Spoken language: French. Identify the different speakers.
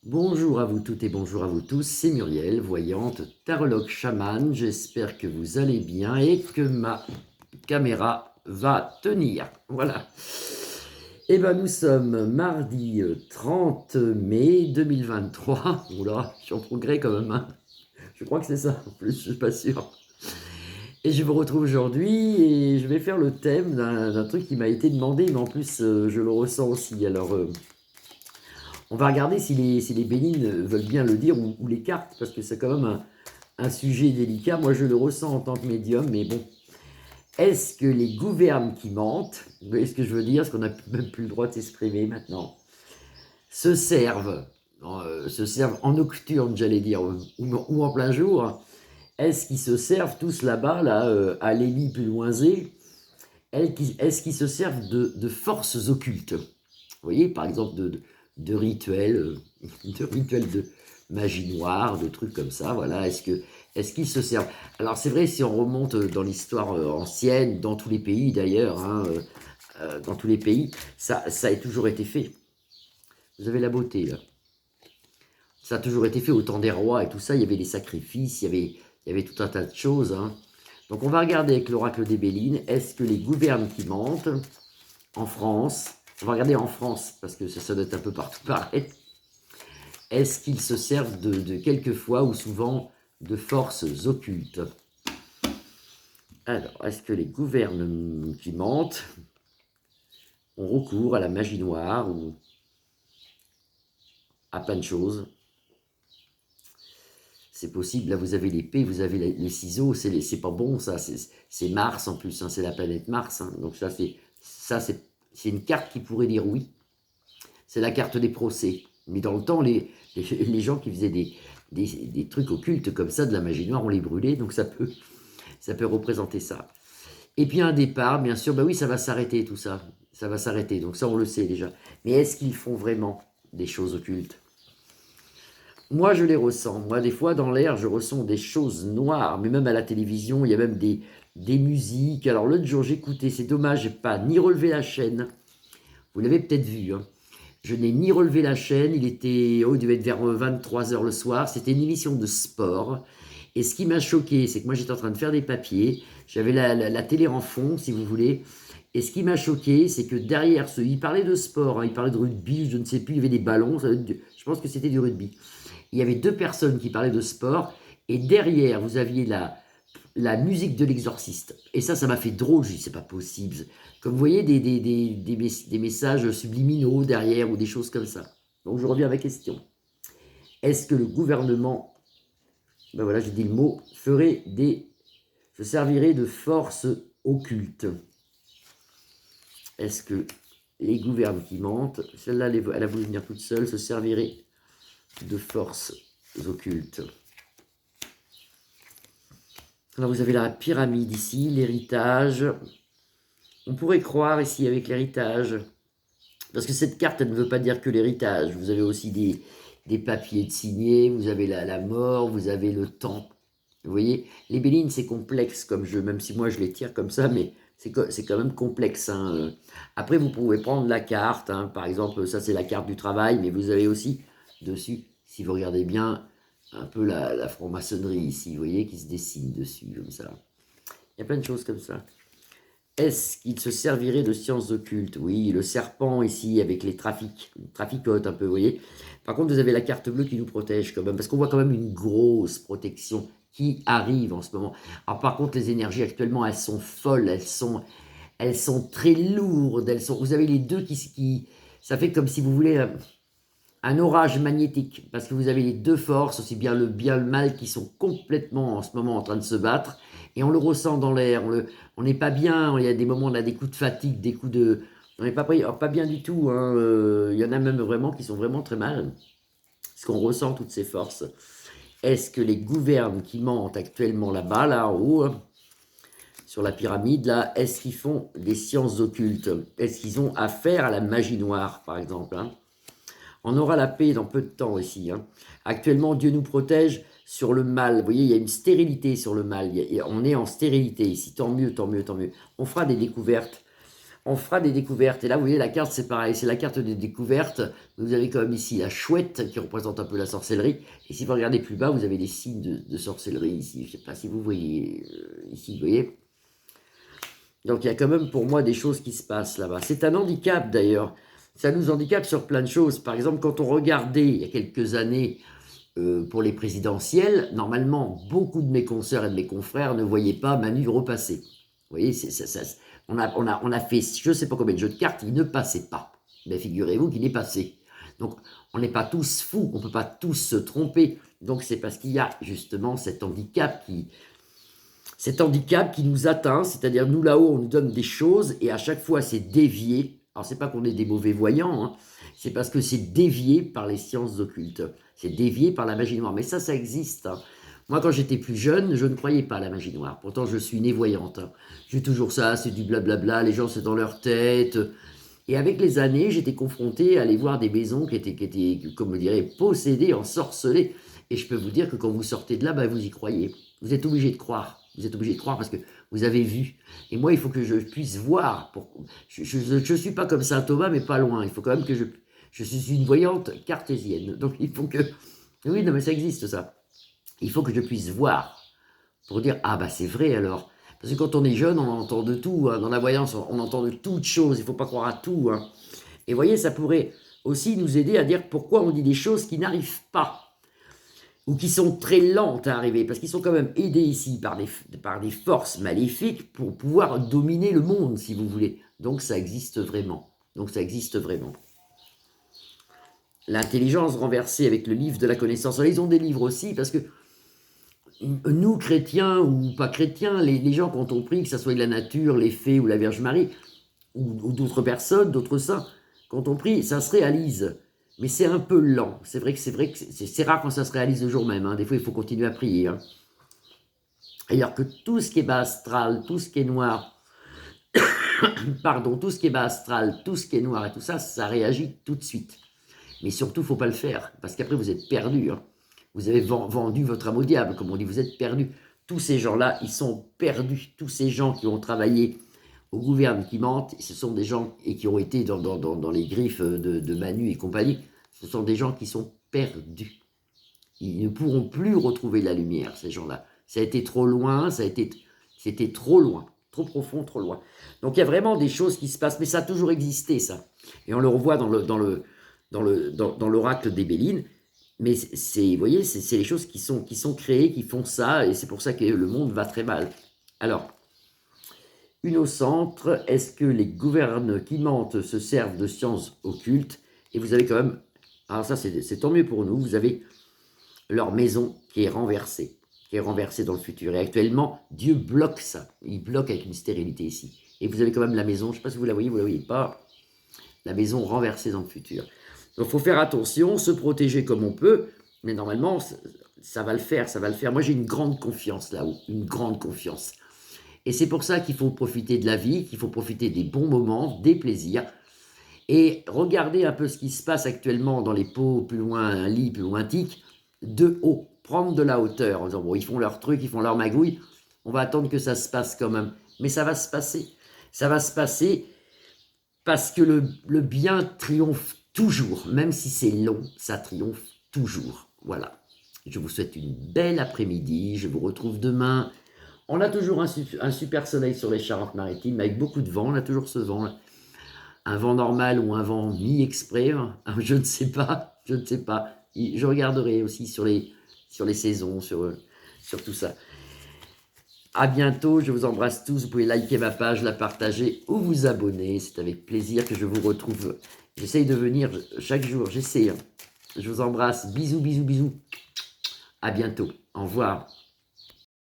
Speaker 1: Bonjour à vous toutes et bonjour à vous tous, c'est Muriel, voyante, tarologue chamane. J'espère que vous allez bien et que ma caméra va tenir. Voilà. Eh ben, nous sommes mardi 30 mai 2023. Oula, je suis en progrès quand même, hein. Je crois que c'est ça, en plus, je suis pas sûr. Et je vous retrouve aujourd'hui et je vais faire le thème d'un truc qui m'a été demandé, mais en plus, je le ressens aussi. Alors, on va regarder si les bénines veulent bien le dire ou les cartes, parce que c'est quand même un sujet délicat. Moi, je le ressens en tant que médium, mais bon. Est-ce que les gouvernes qui mentent, vous voyez ce que je veux dire, parce qu'on n'a même plus le droit de s'exprimer maintenant, se servent en nocturne, j'allais dire, ou en plein jour? Est-ce qu'ils se servent tous là-bas, là, à l'Élie plus loin zé? Est-ce qu'ils se servent de forces occultes? Vous voyez, par exemple, de rituels, de rituels de magie noire, de trucs comme ça, voilà. Est-ce qu'ils se servent? Alors c'est vrai, si on remonte dans l'histoire ancienne, dans tous les pays d'ailleurs, hein, dans tous les pays, ça a toujours été fait. Vous avez la beauté, là. Ça a toujours été fait au temps des rois et tout ça, il y avait des sacrifices, il y avait tout un tas de choses, hein. Donc on va regarder avec l'oracle des Bélines, est-ce que les gouvernes qui mentent en France, on va regarder en France, parce que ça doit être un peu partout pareil, est-ce qu'ils se servent de quelquefois ou souvent de forces occultes? Alors, est-ce que les gouvernements qui mentent ont recours à la magie noire ou à plein de choses? C'est possible, là vous avez l'épée, vous avez les ciseaux, c'est pas bon ça, c'est Mars en plus, hein, c'est la planète Mars, hein. Donc c'est une carte qui pourrait dire oui. C'est la carte des procès. Mais dans le temps, les gens qui faisaient des trucs occultes comme ça, de la magie noire, on les brûlait, donc ça peut représenter ça. Et puis un départ, bien sûr, bah oui, ça va s'arrêter tout ça. Ça va s'arrêter, donc ça on le sait déjà. Mais est-ce qu'ils font vraiment des choses occultes? Moi, je les ressens. Moi, des fois, dans l'air, je ressens des choses noires. Mais même à la télévision, il y a même des musiques. Alors, l'autre jour, j'écoutais, c'est dommage, j'ai pas ni relevé la chaîne. Vous l'avez peut-être vu, hein. Je n'ai ni relevé la chaîne, il devait être vers 23 heures le soir, c'était une émission de sport. Et ce qui m'a choqué, c'est que moi j'étais en train de faire des papiers, j'avais la télé en fond, si vous voulez. Et ce qui m'a choqué, c'est que derrière il parlait de sport, hein, il parlait de rugby, je ne sais plus, il y avait des ballons, je pense que c'était du rugby. Il y avait deux personnes qui parlaient de sport, et derrière, vous aviez la musique de l'exorciste. Et ça m'a fait drôle, je dis, c'est pas possible. Comme vous voyez, des messages subliminaux derrière, ou des choses comme ça. Donc je reviens à ma question. Est-ce que le gouvernement, ben voilà, j'ai dit le mot, se servirait de forces occultes? Est-ce que les gouvernements qui mentent, celle-là, elle a voulu venir toute seule, se servirait de forces occultes? Alors vous avez la pyramide ici, l'héritage. On pourrait croire ici avec l'héritage, parce que cette carte, elle ne veut pas dire que l'héritage. Vous avez aussi des papiers de signés, vous avez la mort, vous avez le temps. Vous voyez, les Bélines, c'est complexe comme jeu, même si moi je les tire comme ça, mais c'est quand même complexe, hein. Après, vous pouvez prendre la carte, hein. Par exemple, ça c'est la carte du travail, mais vous avez aussi dessus, si vous regardez bien, un peu la franc-maçonnerie ici, vous voyez, qui se dessine dessus, comme ça. Il y a plein de choses comme ça. Est-ce qu'il se servirait de sciences occultes? Oui, le serpent ici, avec les traficotes un peu, vous voyez. Par contre, vous avez la carte bleue qui nous protège quand même, parce qu'on voit quand même une grosse protection qui arrive en ce moment. Alors par contre, les énergies actuellement, elles sont folles, elles sont très lourdes, vous avez les deux ça fait comme si vous voulez un orage magnétique, parce que vous avez les deux forces, aussi bien le mal, qui sont complètement en ce moment en train de se battre, et on le ressent dans l'air, on n'est pas bien, il y a des moments, on a des coups de fatigue, des coups de... On n'est pas bien du tout, hein, il y en a même vraiment qui sont vraiment très mal, parce qu'on ressent toutes ces forces. Est-ce que les gouvernes qui mentent actuellement là-bas, là en haut, hein, sur la pyramide, là, est-ce qu'ils font des sciences occultes? Est-ce qu'ils ont affaire à la magie noire, par exemple, hein? On aura la paix dans peu de temps ici, hein. Actuellement, Dieu nous protège sur le mal. Vous voyez, il y a une stérilité sur le mal. On est en stérilité ici. Tant mieux, tant mieux, tant mieux. On fera des découvertes. on fera des découvertes. Et là, vous voyez, la carte, c'est pareil, c'est la carte des découvertes. Vous avez quand même ici la chouette qui représente un peu la sorcellerie. Et si vous regardez plus bas, vous avez des signes de sorcellerie ici. Je ne sais pas si vous voyez ici, vous voyez. Donc il y a quand même pour moi des choses qui se passent là-bas. C'est un handicap d'ailleurs. Ça nous handicape sur plein de choses. Par exemple, quand on regardait il y a quelques années pour les présidentielles, normalement, beaucoup de mes consoeurs et de mes confrères ne voyaient pas Manu repasser. Vous voyez, on a fait je ne sais pas combien de jeux de cartes, il ne passait pas. Mais figurez-vous qu'il est passé. Donc, on n'est pas tous fous, on ne peut pas tous se tromper. Donc, c'est parce qu'il y a justement cet handicap qui nous atteint, c'est-à-dire nous là-haut, on nous donne des choses et à chaque fois, c'est dévié. Alors, c'est pas qu'on est des mauvais voyants, hein, c'est parce que c'est dévié par les sciences occultes. C'est dévié par la magie noire. Mais ça existe. Hein. Moi, quand j'étais plus jeune, je ne croyais pas à la magie noire. Pourtant, je suis né voyante. Hein. J'ai toujours ça, c'est du blablabla, les gens, c'est dans leur tête. Et avec les années, j'étais confronté à aller voir des maisons qui étaient, comme on dirait, possédées, ensorcelées. Et je peux vous dire que quand vous sortez de là, ben, vous y croyez. Vous êtes obligé de croire. Vous êtes obligé de croire parce que vous avez vu. Et moi, il faut que je puisse voir. Je ne suis pas comme saint Thomas, mais pas loin. Il faut quand même que je suis une voyante cartésienne. Donc, il faut que... Oui, non, mais ça existe, ça. Il faut que je puisse voir pour dire, ah, bah, c'est vrai, alors. Parce que quand on est jeune, on entend de tout. Hein. Dans la voyance, on entend de toutes choses. Il ne faut pas croire à tout. Hein. Et vous voyez, ça pourrait aussi nous aider à dire pourquoi on dit des choses qui n'arrivent pas ou qui sont très lentes à arriver, parce qu'ils sont quand même aidés ici par des forces maléfiques pour pouvoir dominer le monde, si vous voulez. Donc ça existe vraiment. L'intelligence renversée avec le livre de la connaissance. Alors, ils ont des livres aussi, parce que nous, chrétiens ou pas chrétiens, les gens qui ont compris, que ce soit de la nature, les fées ou la Vierge Marie, ou d'autres personnes, d'autres saints, quand on prie, ça se réalise. Mais c'est un peu lent. C'est vrai que c'est rare quand ça se réalise le jour même. Hein. Des fois, il faut continuer à prier. Hein. Alors que tout ce qui est bas astral, tout ce qui est noir, pardon, tout ce qui est bas astral, tout ce qui est noir et tout ça, ça réagit tout de suite. Mais surtout, il ne faut pas le faire, parce qu'après, vous êtes perdu. Hein. Vous avez vendu votre âme au diable, comme on dit, vous êtes perdu. Tous ces gens-là, ils sont perdus. Tous ces gens qui ont travaillé au gouvernement qui mentent, ce sont des gens et qui ont été dans les griffes de Manu et compagnie, ce sont des gens qui sont perdus. Ils ne pourront plus retrouver la lumière, ces gens-là. Ça a été trop loin, c'était trop loin, trop profond, trop loin. Donc il y a vraiment des choses qui se passent, mais ça a toujours existé, ça. Et on le revoit dans l'oracle des Bélines. Mais vous voyez, c'est les choses qui sont créées, qui font ça, et c'est pour ça que le monde va très mal. Alors, une au centre, est-ce que les gouvernants qui mentent se servent de sciences occultes? Et vous avez quand même, alors ça c'est tant mieux pour nous, vous avez leur maison qui est renversée dans le futur. Et actuellement, Dieu bloque ça, il bloque avec une stérilité ici. Et vous avez quand même la maison, je ne sais pas si vous la voyez pas, la maison renversée dans le futur. Donc il faut faire attention, se protéger comme on peut, mais normalement, ça va le faire, ça va le faire. Moi j'ai une grande confiance là-haut, une grande confiance. Et c'est pour ça qu'il faut profiter de la vie, qu'il faut profiter des bons moments, des plaisirs, et regarder un peu ce qui se passe actuellement dans les pots plus loin, un lit plus lointique, de haut, prendre de la hauteur, en disant, bon, ils font leur truc, ils font leur magouille, on va attendre que ça se passe quand même. Mais ça va se passer parce que le bien triomphe toujours, même si c'est long, ça triomphe toujours. Voilà. Je vous souhaite une belle après-midi, je vous retrouve demain. On a toujours un super soleil sur les Charentes-Maritimes, avec beaucoup de vent, on a toujours ce vent, là. Un vent normal ou un vent mi-exprès, je ne sais pas, Je regarderai aussi sur les saisons, sur tout ça. À bientôt, je vous embrasse tous, vous pouvez liker ma page, la partager ou vous abonner, c'est avec plaisir que je vous retrouve. J'essaye de venir chaque jour, j'essaie. Je vous embrasse, bisous, bisous, bisous. À bientôt, au revoir.